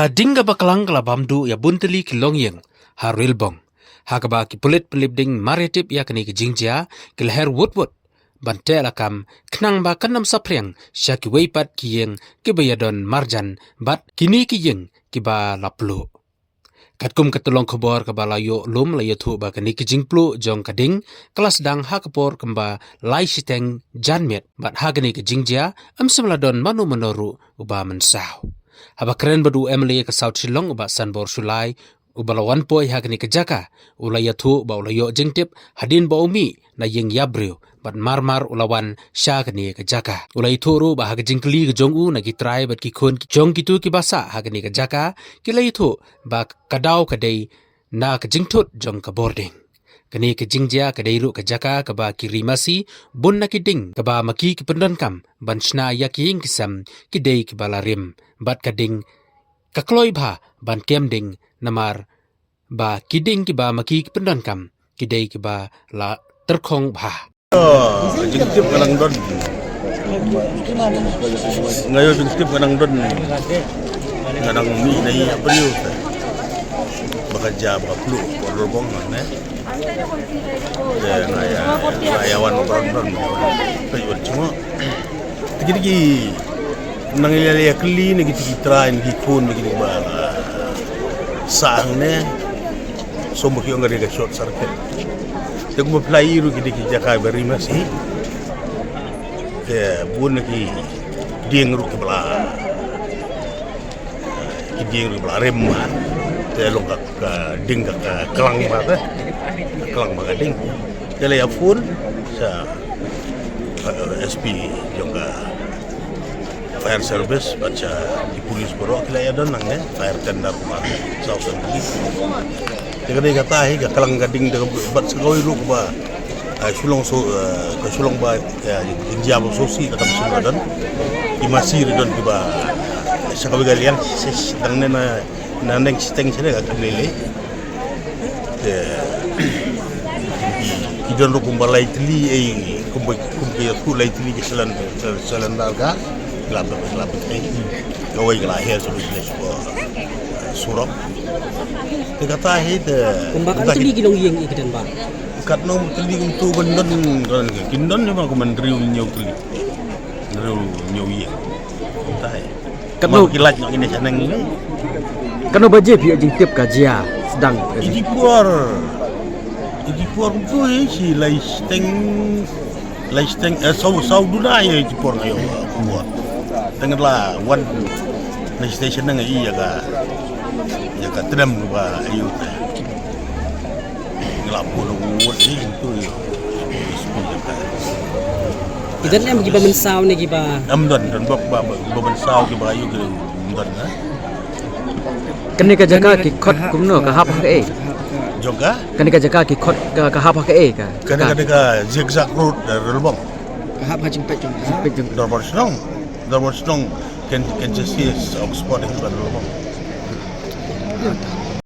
Dinga bakalang kalabamdu ya bunteli ki longyeng harilbong. Hakaba ki pulit pelibding maritip ya kini ki jingjia ki leher wutwut. Bante lakam knang ba kanam sapriang syaki weipat ki yeng ki bayadon marjan bat kini ki yeng ki ba laplu. Katkum katulong khobor ka balayo lum layo thu ba kani ki jingplu jong kading kelas dang hakapor kemba lai siteng janmet bat hagani ki jingjia amsemladon manu menoru uba mensau. Haba keren badu Emily ke South Shillong uba sanbor sulai ubalawan poi hagani ke jaka ulaya thu ba ulayo jingtip hadin ba umi na yeng yabriu bat marmar ulawan syagani ke jaka ulai thu ru ba hag jingkli ke jongu na gitrai bat ki khun jong kitu ki basa hagani ke jaka kilai thu ba kadau kadai na ke jingtut jong ke boarding kani ke jingjia ke dairu ke jaka ke ba kirimasi bun na kiding ke ba maki ke pendon kam banchna yaking kisam kidei ke balarim bat kading kakloi bha ban kemding namar ba kiding ki ba maki ke pendon kam kidei ke ba la terkhong bha jingtip kadang don ngayo jingtip kadang don kadang mi nai apa liu bekerja baklu korbong ne ngayawan beron tujuan cuma jadi nangilia keli ne gitu train di kun gitu bala sang ne sombo ki ngari ga short circuit te ko play ru ki diki jaka bari masih ke bun ki ding ru ki bala ki ding ru bala remman te lo ka ding ka kelang ba ding kele ya pun sa SP juga fire service baca di polis boro kila ya don nang ne fire tender kuma sausan di Jadi kata hi kalang gading de bat segoi ru ba sulong so ka sulong ba injam sosi kata semua dan imasir don ba sakawi galian ses dang ne na nandeng siteng sene ga lele idon ru kumbalai tli kumbai ku lai tli ke selan darga kelab gawai lahir sebenarnya surok kata hide kumbakan teli gilong yeng ikidan ba kat no teli untuk bendon kindon cuma ko mandriu nyau teli nyau yeng tai kat no kilat nak ini sanang ni kan baje pi jingtip ka jia sedang idi puar tu si lai steng sau duna ya idi puar ngayo puar tengahlah one na station na ngai ya ka tram ba ayu ngelapo lo wot ni tu idan em giba mensau ne giba amdon dan ba mensau giba ayu ke amdon na kene ka jaga ki khot kumno ka hap ka e juga kene ka jaga ki khot ka hap ka e ka kene ka zigzag road relbong ka hap jingpet jong dorbar strong can just see Oxford in the